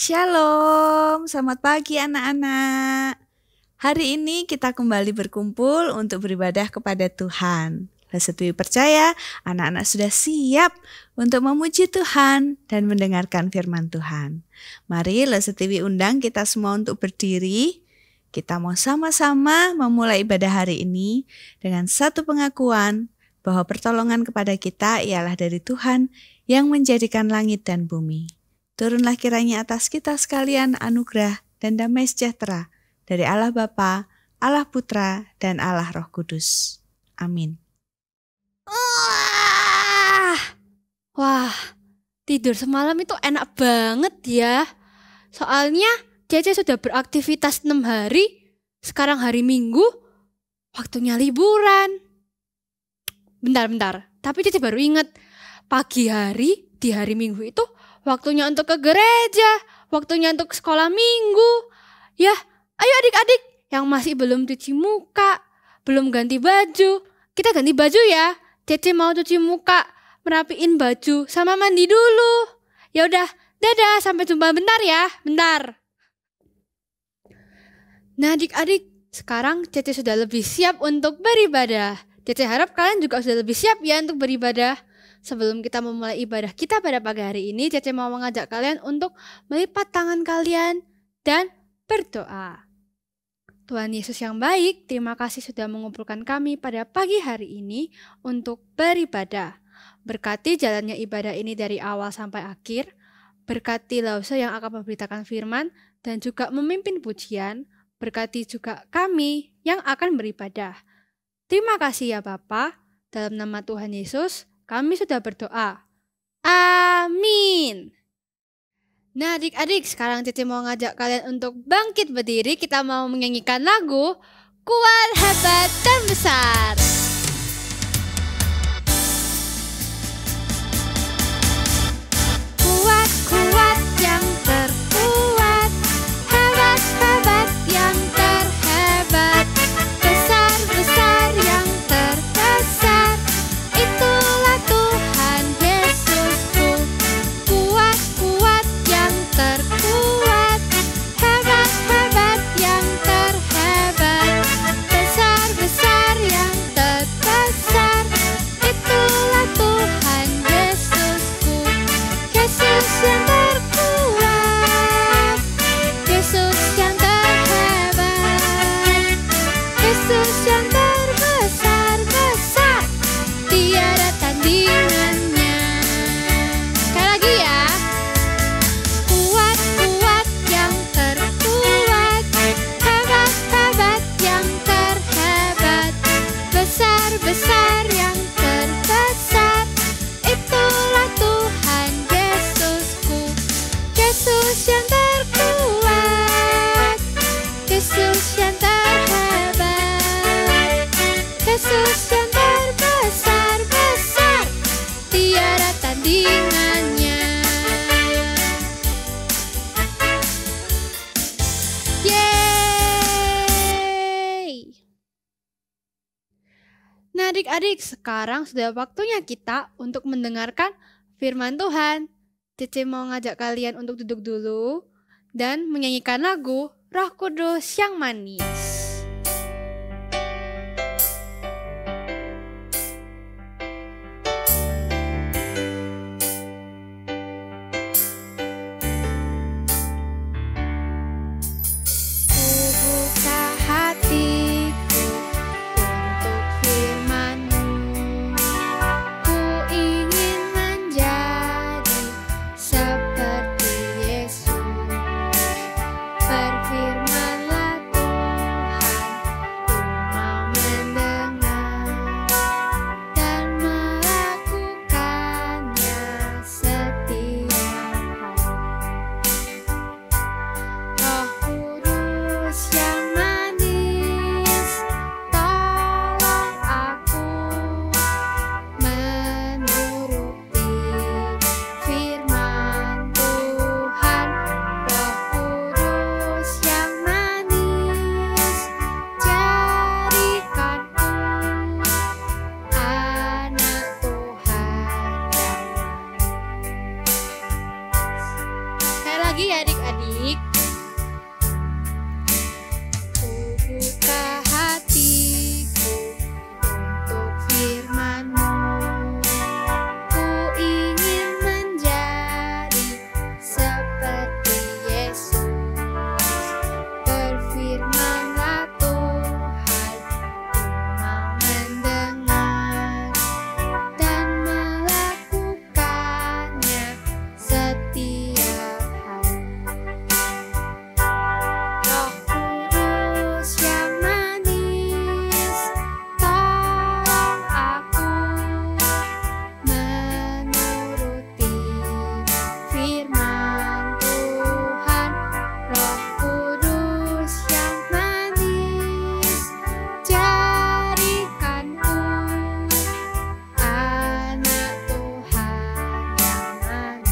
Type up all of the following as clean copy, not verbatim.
Shalom, selamat pagi anak-anak. Hari ini kita kembali berkumpul untuk beribadah kepada Tuhan. Lesti percaya anak-anak sudah siap untuk memuji Tuhan dan mendengarkan firman Tuhan. Mari Lesti undang kita semua untuk berdiri. Kita mau sama-sama memulai ibadah hari ini dengan satu pengakuan bahwa pertolongan kepada kita ialah dari Tuhan yang menjadikan langit dan bumi. Turunlah kiranya atas kita sekalian anugerah dan damai sejahtera dari Allah Bapa, Allah Putra, dan Allah Roh Kudus. Amin. Wah, tidur semalam itu enak banget ya. Soalnya Cece sudah beraktivitas 6 hari, sekarang hari Minggu, waktunya liburan. Bentar, tapi Cece baru ingat, pagi hari di hari Minggu itu waktunya untuk ke gereja, waktunya untuk sekolah minggu. Ya, ayo adik-adik yang masih belum cuci muka, belum ganti baju, kita ganti baju ya. Cece mau cuci muka, merapiin baju, sama mandi dulu. Ya udah, dadah, sampai jumpa bentar ya, bentar. Nah adik-adik, sekarang Cece sudah lebih siap untuk beribadah. Cece harap kalian juga sudah lebih siap ya untuk beribadah. Sebelum kita memulai ibadah kita pada pagi hari ini, Cece mau mengajak kalian untuk melipat tangan kalian dan berdoa. Tuhan Yesus yang baik, terima kasih sudah mengumpulkan kami pada pagi hari ini untuk beribadah. Berkati jalannya ibadah ini dari awal sampai akhir. Berkati Lause yang akan memberitakan firman dan juga memimpin pujian. Berkati juga kami yang akan beribadah. Terima kasih ya Bapa, dalam nama Tuhan Yesus, kami sudah berdoa. Amin. Nah adik-adik, sekarang Cece mau ngajak kalian untuk bangkit berdiri. Kita mau menyanyikan lagu Kuat, Hebat, dan Besar. Kuat, kuat yang terkuat, hebat, hebat yang terhebat, besar, besar yang terbesar. Itulah Tuhan Yesusku. Kuat, kuat yang terkuat, hebat, hebat yang terhebat, besar, besar yang terbesar. Itulah Tuhan Yesusku. Yesus yang terkuat, Yesus yang terhebat, Yesus yang terbesar-besar, tiada tandingannya. Sekali lagi ya. Kuat, kuat yang terkuat, hebat, hebat yang terhebat, besar, besar yang terbesar. Itulah Tuhan Yesusku. Yesus yang terkuat, Yesus yang terhebat, Yesus yang terbesar-besar, tiada tandingannya. Yeay! Nah adik-adik, sekarang sudah waktunya kita untuk mendengarkan firman Tuhan. Cece mau ngajak kalian untuk duduk dulu dan menyanyikan lagu Roh Kudus yang Manis. Buka hatiku untuk firman-Mu. Ku ingin menjadi seperti Yesus. Berfirmanlah Tuhan. ya adik-adik. Ku buka hatiku untuk firman-Mu. Ku ingin menjadi seperti Yesus. Berfirman-Lah Tuhan, ku mau mendengar dan melakukannya setiap hari. Roh Kudus yang manis, tolong aku menuruti firman Tuhan. Roh Kudus yang manis, jadikanku anak Tuhan yang manis.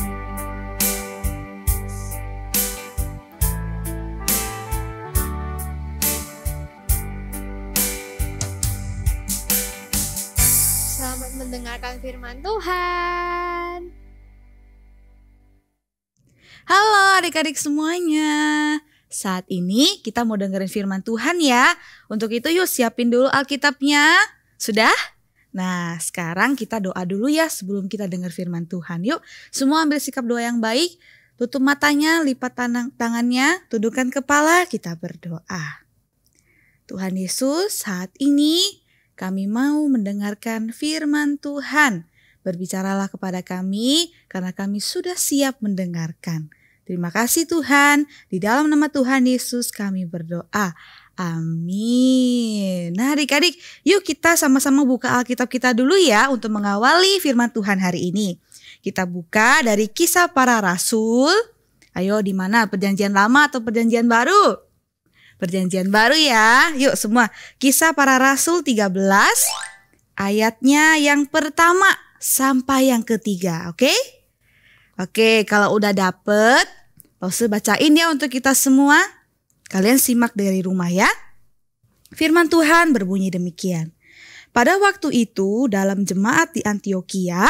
Selamat mendengarkan firman Tuhan. Halo adik-adik semuanya. Saat ini kita mau dengerin firman Tuhan ya. Untuk itu yuk siapin dulu Alkitabnya. Sudah? Nah sekarang kita doa dulu ya sebelum kita dengar firman Tuhan. Yuk semua ambil sikap doa yang baik. Tutup matanya, lipat tangannya, tundukkan kepala, kita berdoa. Tuhan Yesus, saat ini kami mau mendengarkan firman Tuhan. Berbicaralah kepada kami karena kami sudah siap mendengarkan. Terima kasih Tuhan, di dalam nama Tuhan Yesus kami berdoa. Amin. Nah adik-adik, yuk kita sama-sama buka Alkitab kita dulu ya untuk mengawali firman Tuhan hari ini. Kita buka dari Kisah Para Rasul. Ayo di mana? Perjanjian Lama atau Perjanjian Baru? Perjanjian Baru ya. Yuk semua. Kisah Para Rasul 13 ayatnya yang pertama sampai yang ketiga. Oke? Oke, kalau udah dapet, Pause bacain ya untuk kita semua. Kalian simak dari rumah ya. Firman Tuhan berbunyi demikian. Pada waktu itu dalam jemaat di Antiokhia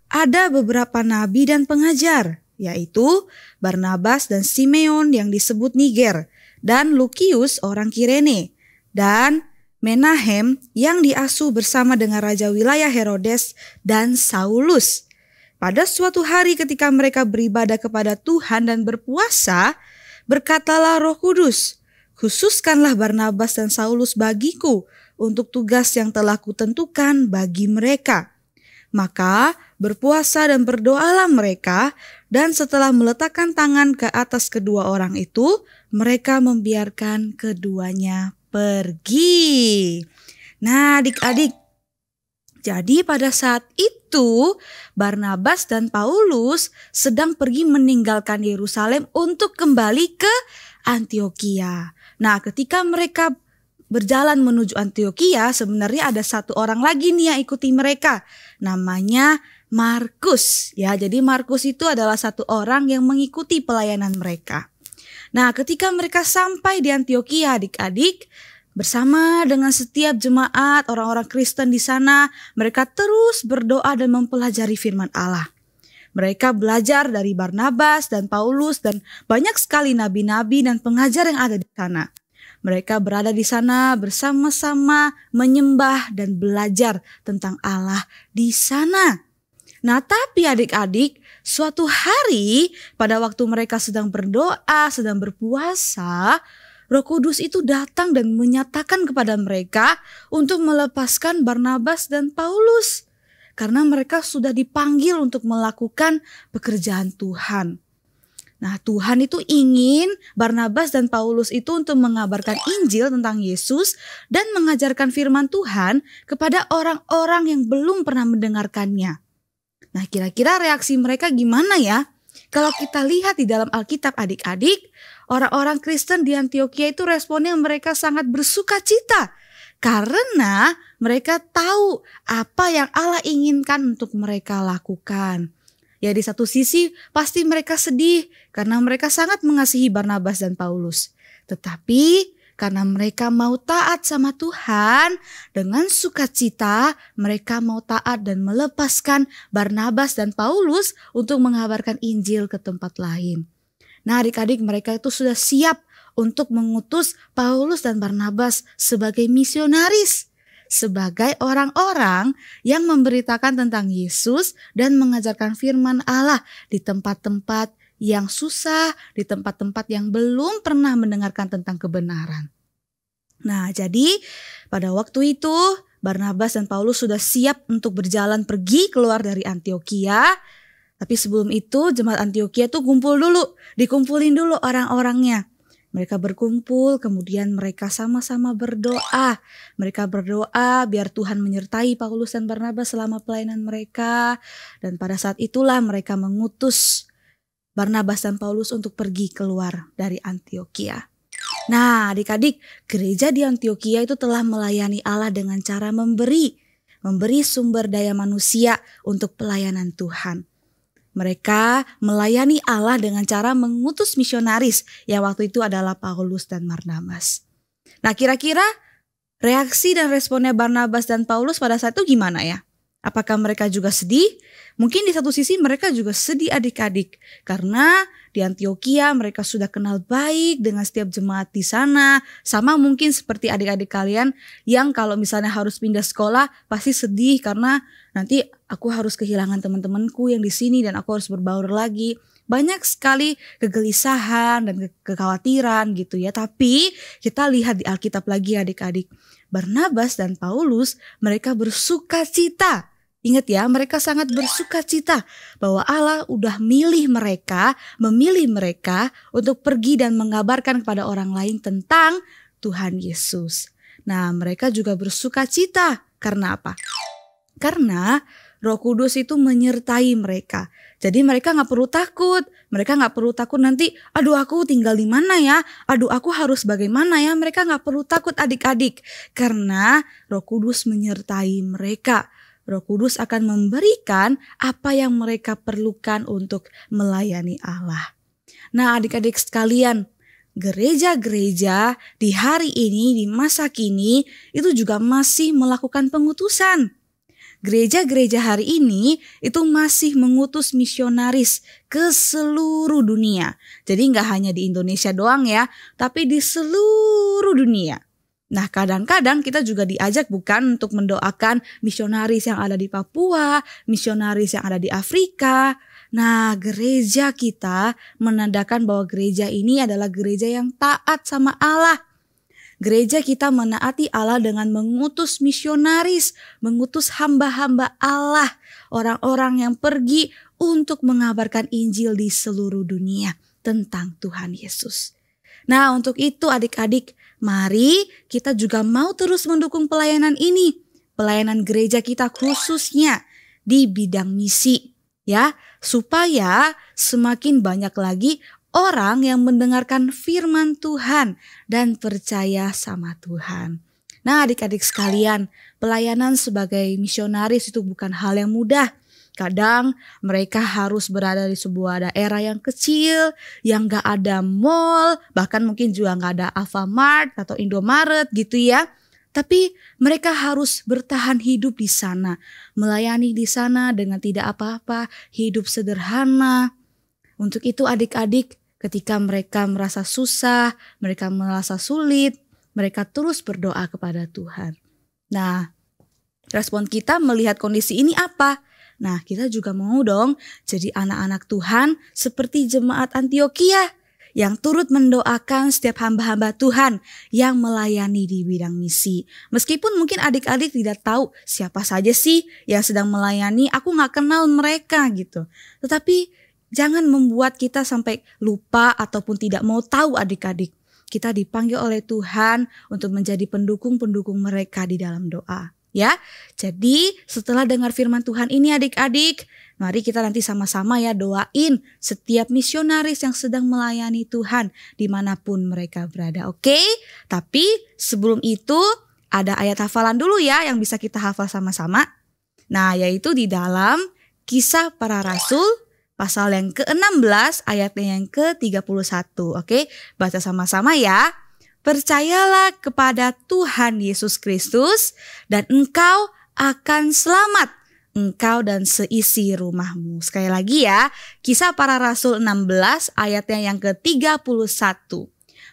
ada beberapa nabi dan pengajar, yaitu Barnabas dan Simeon yang disebut Niger, dan Lukius orang Kirene, dan Menahem yang diasuh bersama dengan Raja wilayah Herodes dan Saulus. Pada suatu hari ketika mereka beribadah kepada Tuhan dan berpuasa, berkatalah Roh Kudus, khususkanlah Barnabas dan Saulus bagiku untuk tugas yang telah kutentukan bagi mereka. Maka berpuasa dan berdoalah mereka, dan setelah meletakkan tangan ke atas kedua orang itu, mereka membiarkan keduanya pergi. Nah adik-adik, jadi pada saat itu Barnabas dan Paulus sedang pergi meninggalkan Yerusalem untuk kembali ke Antiokhia. Nah ketika mereka berjalan menuju Antiokhia, sebenarnya ada satu orang lagi nih yang ikuti mereka. Namanya Markus. Ya, jadi Markus itu adalah satu orang yang mengikuti pelayanan mereka. Nah ketika mereka sampai di Antiokhia adik-adik, bersama dengan setiap jemaat orang-orang Kristen di sana, mereka terus berdoa dan mempelajari firman Allah. Mereka belajar dari Barnabas dan Paulus dan banyak sekali nabi-nabi dan pengajar yang ada di sana. Mereka berada di sana bersama-sama menyembah dan belajar tentang Allah di sana. Nah, tapi adik-adik, suatu hari pada waktu mereka sedang berdoa, sedang berpuasa, Roh Kudus itu datang dan menyatakan kepada mereka untuk melepaskan Barnabas dan Paulus. Karena mereka sudah dipanggil untuk melakukan pekerjaan Tuhan. Nah Tuhan itu ingin Barnabas dan Paulus itu untuk mengabarkan Injil tentang Yesus dan mengajarkan firman Tuhan kepada orang-orang yang belum pernah mendengarkannya. Nah kira-kira reaksi mereka gimana ya? Kalau kita lihat di dalam Alkitab adik-adik, orang-orang Kristen di Antiokhia itu responnya mereka sangat bersuka cita. Karena mereka tahu apa yang Allah inginkan untuk mereka lakukan. Ya di satu sisi pasti mereka sedih karena mereka sangat mengasihi Barnabas dan Paulus. Tetapi karena mereka mau taat sama Tuhan, dengan sukacita mereka mau taat dan melepaskan Barnabas dan Paulus untuk mengabarkan Injil ke tempat lain. Nah adik-adik, mereka itu sudah siap untuk mengutus Paulus dan Barnabas sebagai misionaris, sebagai orang-orang yang memberitakan tentang Yesus dan mengajarkan firman Allah di tempat-tempat yang susah, di tempat-tempat yang belum pernah mendengarkan tentang kebenaran. Nah, jadi pada waktu itu Barnabas dan Paulus sudah siap untuk berjalan pergi keluar dari Antiokhia. Tapi sebelum itu jemaat Antiokhia tuh dikumpulin dulu orang-orangnya. Mereka berkumpul, kemudian mereka sama-sama berdoa. Mereka berdoa biar Tuhan menyertai Paulus dan Barnabas selama pelayanan mereka. Dan pada saat itulah mereka mengutus Barnabas dan Paulus untuk pergi keluar dari Antiokhia. Nah adik-adik, gereja di Antiokhia itu telah melayani Allah dengan cara memberi sumber daya manusia untuk pelayanan Tuhan. Mereka melayani Allah dengan cara mengutus misionaris yang waktu itu adalah Paulus dan Barnabas. Nah kira-kira reaksi dan responnya Barnabas dan Paulus pada saat itu gimana ya? Apakah mereka juga sedih? Mungkin di satu sisi mereka juga sedih adik-adik. Karena di Antiokhia mereka sudah kenal baik dengan setiap jemaat di sana. Sama mungkin seperti adik-adik kalian yang kalau misalnya harus pindah sekolah pasti sedih karena nanti aku harus kehilangan teman-temanku yang di sini dan aku harus berbaur lagi. Banyak sekali kegelisahan dan kekhawatiran gitu ya. Tapi kita lihat di Alkitab lagi adik-adik. Barnabas dan Paulus mereka bersuka cita. Ingat ya, mereka sangat bersuka cita bahwa Allah udah memilih mereka untuk pergi dan mengabarkan kepada orang lain tentang Tuhan Yesus. Nah, mereka juga bersuka cita. Karena apa? Karena Roh Kudus itu menyertai mereka. Jadi mereka gak perlu takut. Mereka gak perlu takut nanti, aduh aku tinggal di mana ya? Aduh aku harus bagaimana ya? Mereka gak perlu takut adik-adik. Karena Roh Kudus menyertai mereka. Roh Kudus akan memberikan apa yang mereka perlukan untuk melayani Allah. Nah adik-adik sekalian, gereja-gereja di hari ini, di masa kini itu juga masih melakukan pengutusan. Gereja-gereja hari ini itu masih mengutus misionaris ke seluruh dunia. Jadi gak hanya di Indonesia doang ya, tapi di seluruh dunia. Nah kadang-kadang kita juga diajak bukan untuk mendoakan misionaris yang ada di Papua, misionaris yang ada di Afrika. Nah gereja kita menandakan bahwa gereja ini adalah gereja yang taat sama Allah. Gereja kita menaati Allah dengan mengutus misionaris, mengutus hamba-hamba Allah, orang-orang yang pergi untuk mengabarkan Injil di seluruh dunia tentang Tuhan Yesus. Nah untuk itu adik-adik, mari kita juga mau terus mendukung pelayanan ini. Pelayanan gereja kita khususnya di bidang misi. Ya, supaya semakin banyak lagi orang yang mendengarkan firman Tuhan dan percaya sama Tuhan. Nah adik-adik sekalian, pelayanan sebagai misionaris itu bukan hal yang mudah. Kadang mereka harus berada di sebuah daerah yang kecil, yang gak ada mall, bahkan mungkin juga gak ada Alfamart atau Indomaret gitu ya. Tapi mereka harus bertahan hidup di sana, melayani di sana dengan tidak apa-apa, hidup sederhana. Untuk itu adik-adik, ketika mereka merasa susah, mereka merasa sulit, mereka terus berdoa kepada Tuhan. Nah, respon kita melihat kondisi ini apa? Nah, kita juga mau dong jadi anak-anak Tuhan seperti jemaat Antiokhia yang turut mendoakan setiap hamba-hamba Tuhan yang melayani di bidang misi. Meskipun mungkin adik-adik tidak tahu siapa saja sih yang sedang melayani, aku gak kenal mereka gitu. Tetapi jangan membuat kita sampai lupa ataupun tidak mau tahu adik-adik. Kita dipanggil oleh Tuhan untuk menjadi pendukung-pendukung mereka di dalam doa. Ya, jadi setelah dengar firman Tuhan ini adik-adik, mari kita nanti sama-sama ya doain setiap misionaris yang sedang melayani Tuhan dimanapun mereka berada, oke? Tapi sebelum itu ada ayat hafalan dulu ya yang bisa kita hafal sama-sama. Nah, yaitu di dalam Kisah Para Rasul pasal yang ke-16 ayatnya yang ke-31, oke? Baca sama-sama ya. Percayalah kepada Tuhan Yesus Kristus dan engkau akan selamat. engkau dan seisi rumahmu. Sekali lagi ya, Kisah Para Rasul 16 ayatnya yang ke-31.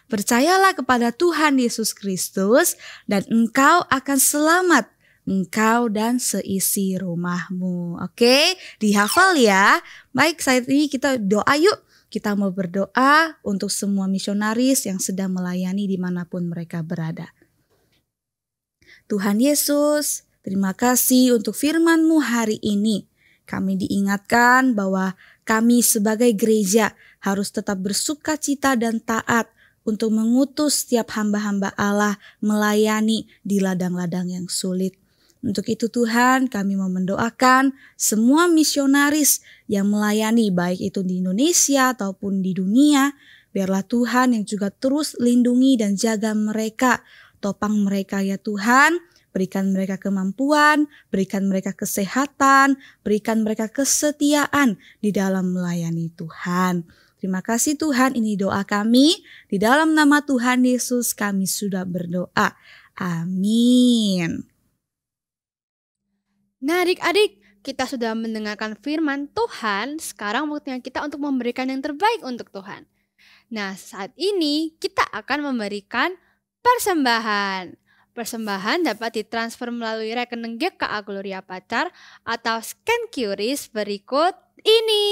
Percayalah kepada Tuhan Yesus Kristus dan engkau akan selamat, engkau dan seisi rumahmu. Oke, dihafal ya. Baik, saat ini kita doa yuk. Kita mau berdoa untuk semua misionaris yang sedang melayani dimanapun mereka berada. Tuhan Yesus, terima kasih untuk firman-Mu hari ini. Kami diingatkan bahwa kami sebagai gereja harus tetap bersukacita dan taat untuk mengutus setiap hamba-hamba Allah melayani di ladang-ladang yang sulit. Untuk itu Tuhan, kami mau mendoakan semua misionaris yang melayani baik itu di Indonesia ataupun di dunia. Biarlah Tuhan yang juga terus lindungi dan jaga mereka, topang mereka ya Tuhan. Berikan mereka kemampuan, berikan mereka kesehatan, berikan mereka kesetiaan di dalam melayani Tuhan. Terima kasih Tuhan, ini doa kami. Di dalam nama Tuhan Yesus kami sudah berdoa. Amin. Nah adik-adik, kita sudah mendengarkan firman Tuhan, sekarang waktunya kita untuk memberikan yang terbaik untuk Tuhan. Nah saat ini kita akan memberikan persembahan. Persembahan dapat ditransfer melalui rekening GKA Gloria Pacar atau scan QRIS berikut ini.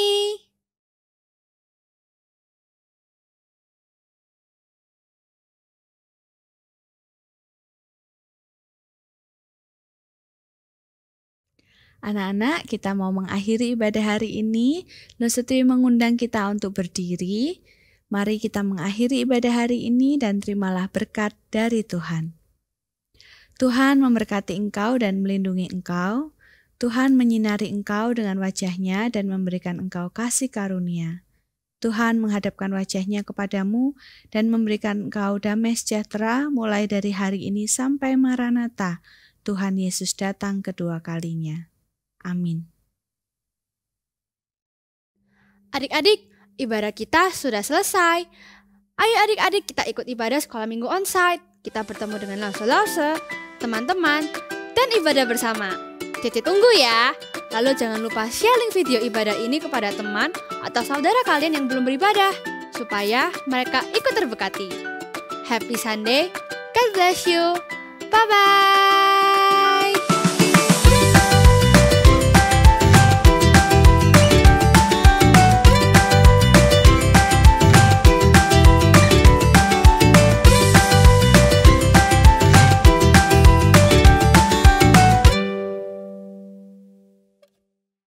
Anak-anak, kita mau mengakhiri ibadah hari ini. Lesetui mengundang kita untuk berdiri. Mari kita mengakhiri ibadah hari ini dan terimalah berkat dari Tuhan. Tuhan memberkati engkau dan melindungi engkau. Tuhan menyinari engkau dengan wajah-Nya dan memberikan engkau kasih karunia. Tuhan menghadapkan wajah-Nya kepadamu dan memberikan engkau damai sejahtera mulai dari hari ini sampai Maranatha. Tuhan Yesus datang kedua kalinya. Amin. Adik-adik, ibadah kita sudah selesai. Ayo adik-adik kita ikut ibadah sekolah minggu onsite. Kita bertemu dengan lause-lause, teman-teman, dan ibadah bersama. Cici tunggu ya. Lalu jangan lupa sharing video ibadah ini kepada teman atau saudara kalian yang belum beribadah, supaya mereka ikut terberkati. Happy Sunday, God bless you, bye-bye.